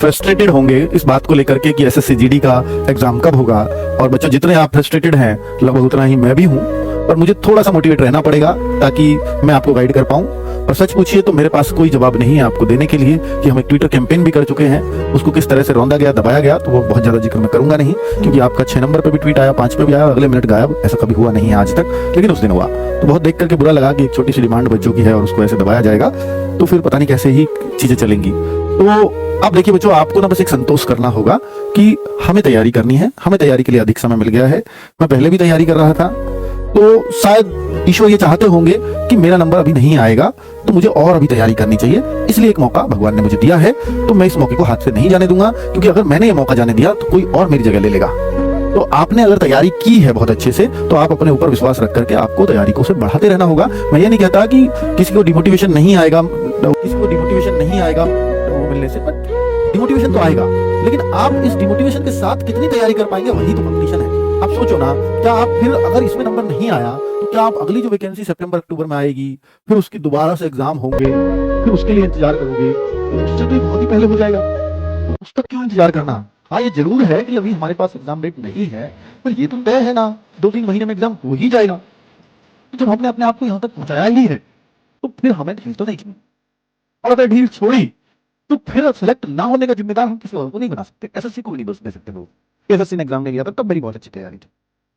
Frustrated होंगे इस बात को लेकर के कि एसएससी जीडी का एग्जाम कब होगा। और बच्चों, जितने आप फ्रस्ट्रेटेड हैं लगभग उतना ही मैं भी हूं, पर मुझे थोड़ा सा मोटिवेट रहना पड़ेगा ताकि मैं आपको गाइड कर पाऊं। और सच पूछिए तो मेरे पास कोई जवाब नहीं है आपको देने के लिए कि हम एक ट्विटर कैंपेन भी कर चुके हैं, उसको किस तरह से रौंदा गया, दबाया गया, तो वो बहुत ज्यादा जिक्र मैं करूंगा नहीं, क्योंकि आपका 6 नंबर पे भी ट्वीट आया, 5 पे भी आया, अगले मिनट गायब। ऐसा कभी हुआ नहीं है आज तक, लेकिन उस दिन हुआ तो बहुत देख करके बुरा लगा कि एक छोटी सी डिमांड बच्चों की है और उसको ऐसे दबाया जाएगा, तो फिर पता नहीं कैसे ही चीजें चलेंगी। तो अब देखिए बच्चों, आपको ना बस एक संतोष करना होगा कि हमें तैयारी करनी है, हमें तैयारी के लिए अधिक समय मिल गया है। मैं पहले भी तैयारी कर रहा था, तो शायद ईश्वर ये चाहते होंगे कि मेरा नंबर अभी नहीं आएगा, तो मुझे और अभी तैयारी करनी चाहिए, इसलिए एक मौका भगवान ने मुझे दिया है, तो मैं इस मौके को हाथ से नहीं जाने दूंगा, क्योंकि अगर मैंने ये मौका जाने दिया तो कोई और मेरी जगह ले लेगा। तो आपने अगर तैयारी की है बहुत अच्छे से, तो आप अपने ऊपर विश्वास रख करके आपको तैयारी को से बढ़ाते रहना होगा। मैं ये नहीं कहता कि किसी को डिमोटिवेशन नहीं आएगा, मिलने से, बट डिमोटिवेशन तो आएगा, लेकिन आप इस डिमोटिवेशन के साथ कितनी तैयारी कर पाएंगे, वही तो कंपटीशन है। आप सोचो ना, क्या आप फिर अगर इसमें नंबर नहीं आया तो क्या आप अगली जो वैकेंसी सितंबर अक्टूबर में आएगी, फिर उसकी दोबारा से एग्जाम होंगे, फिर उसके लिए इंतजार करोगे, उससे तो बहुत ही पहले हो जाएगा, उसका क्यों इंतजार करना। हाँ, ये जरूर है कि अभी हमारे पास एग्जाम डेट नहीं है, पर ये तो तय है ना 2-3 महीने में एग्जाम हो ही जाएगा। तो जब हमने अपने आप को यहाँ तक पहुंचाया ही है, तो फिर हमें ढील तो नहीं की, और अगर ढील छोड़ी तो फिर सेलेक्ट ना होने का जिम्मेदार हम किसी और को नहीं बना सकते। एसएससी को भी नहीं बस दे सकते लोग। एसएससी ने एग्जाम नहीं दिया था तब मेरी बहुत अच्छी तैयारी थी,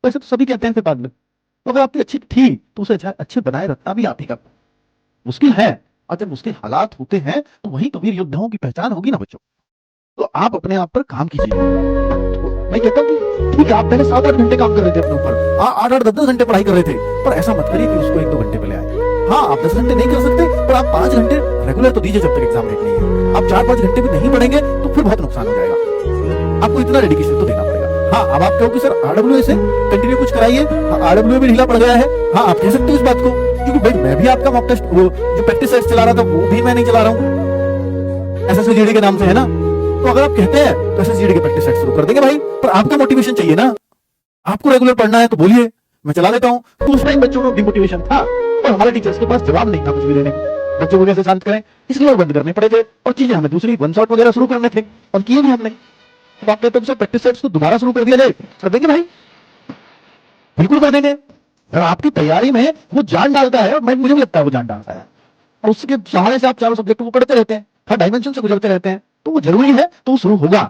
वैसे तो सभी कहते हैं फिर बाद में, तो अगर आपकी अच्छी थी तो उसे अच्छे बनाए रखना भी आप ही का मुश्किल है, और जब मुश्किल हालात होते हैं तो वही तो वीर योद्धाओं की पहचान होगी ना बच्चों। तो आप अपने आप पर काम कीजिए। तो मैं कहता हूँ कि ठीक है, आप पहले 7-8 घंटे काम कर रहे थे अपने ऊपर, 8-8, 10-10 घंटे पढ़ाई कर रहे थे, पर ऐसा मत करिए कि उसको 1-2 घंटे पे ले आए। हाँ, आप 10 घंटे नहीं कर सकते, पर आप 5 घंटे रेगुलर तो दीजिए जब तक एग्जाम डेट नहीं है। आप 4-5 घंटे भी नहीं पढ़ेंगे तो फिर बहुत नुकसान हो जाएगा, आपको इतना डेडिकेशन तो देना पड़ेगा। हाँ, अब आप कहो कि सर आरडब्ल्यूए से कंटिन्यू कुछ कराइए, आरडब्ल्यूए भी ढीला पड़ गया है, हाँ आप कह सकते हो इस बात को, क्योंकि भाई मैं भी आपका मॉक टेस्ट, वो जो प्रैक्टिस टेस्ट चला रहा था वो भी मैं नहीं चला रहा हूँ एसएससी जीडी के नाम से, है ना। तो अगर आप कहते हैं तो एसएससी जीडी के प्रैक्टिस टेस्ट शुरू कर देंगे भाई, पर आपका मोटिवेशन चाहिए ना, आपको रेगुलर पढ़ना है तो बोलिए, मैं चला लेता हूँ। तो उस टाइम बच्चों को डिमोटिवेशन था, और हमारे टीचर्स के पास जवाब नहीं था कुछ भी देने को, बच्चों को कैसे शांत करें, इसलिए वो बंद करने पड़े थे, और चीजें हमें दूसरी वन शॉट वगैरह शुरू करने थे, और किए भी हमने। तो आप कहते हैं प्रैक्टिस सेट्स को दोबारा शुरू कर दिया जाए, कर देंगे भाई, बिल्कुल कर देंगे। और आपकी तैयारी में वो जान डालता है, और मुझे भी लगता है वो जान डालता है, और उसके सहारे से आप चारों सब्जेक्ट को पढ़ते रहते हैं, हर डायमेंशन से गुजरते रहते हैं, तो वो जरूरी है, तो वो शुरू होगा,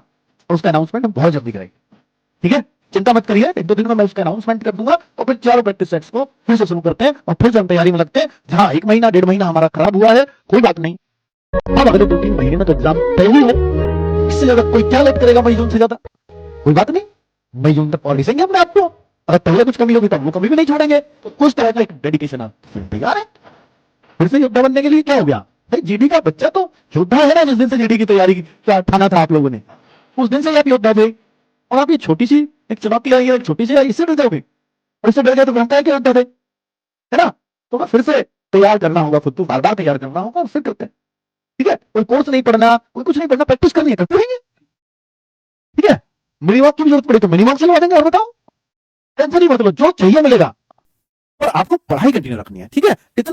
और उसका अनाउंसमेंट हम बहुत जल्दी करेंगे। ठीक है, चिंता मत करिए, 1-2 दिन में मैं उसका अनाउंसमेंट कर दूंगा, और फिर चारों प्रैक्टिस सेट्स को फिर से शुरू करते हैं, और फिर से हम तैयारी में लगते हैं। जहां 1 महीना 1.5 महीना हमारा खराब हुआ है, कोई बात नहीं, अब अगले 2-3 महीने में तो एग्जाम तय ही है, इससे ज्यादा कोई क्या लेट करेगा मई जून से ज्यादा, कोई बात नहीं, मई जून तक और लिखेंगे अपने आप को, अगर पहले कुछ कमी होगी तब वो कभी भी नहीं छोड़ेंगे। तो कुछ तरह का एक डेडिकेशन आप तैयार है, फिर से योद्धा बनने के लिए। क्या हो गया भाई, जीडी का बच्चा तो योद्धा है ना, जिस दिन से जीडी की तैयारी क्या ठाना था आप लोगों ने, उस दिन से आप योद्धा थे, और आप ये छोटी सी एक चुनौती आई है, एक छोटी सी, इससे डर जाओगे, और इससे डर गए तो बनता है कि योद्धा थे, है ना। तो फिर से तैयार करना होगा खुद को, बार बार तैयार करना होगा, और फिर करते हैं। ठीक है, कोई कोर्स नहीं पढ़ना, कोई कुछ नहीं पढ़ना, प्रैक्टिस करनी है, करते रहेंगे। ठीक है, मिनी वॉक की जरूरत पड़ी तो मिनी वॉक से लगा देंगे, और बताओ, टेंशन ही मत लो, जो चाहिए मिलेगा, और आपको पढ़ाई कंटिन्यू रखनी है। ठीक है, इतना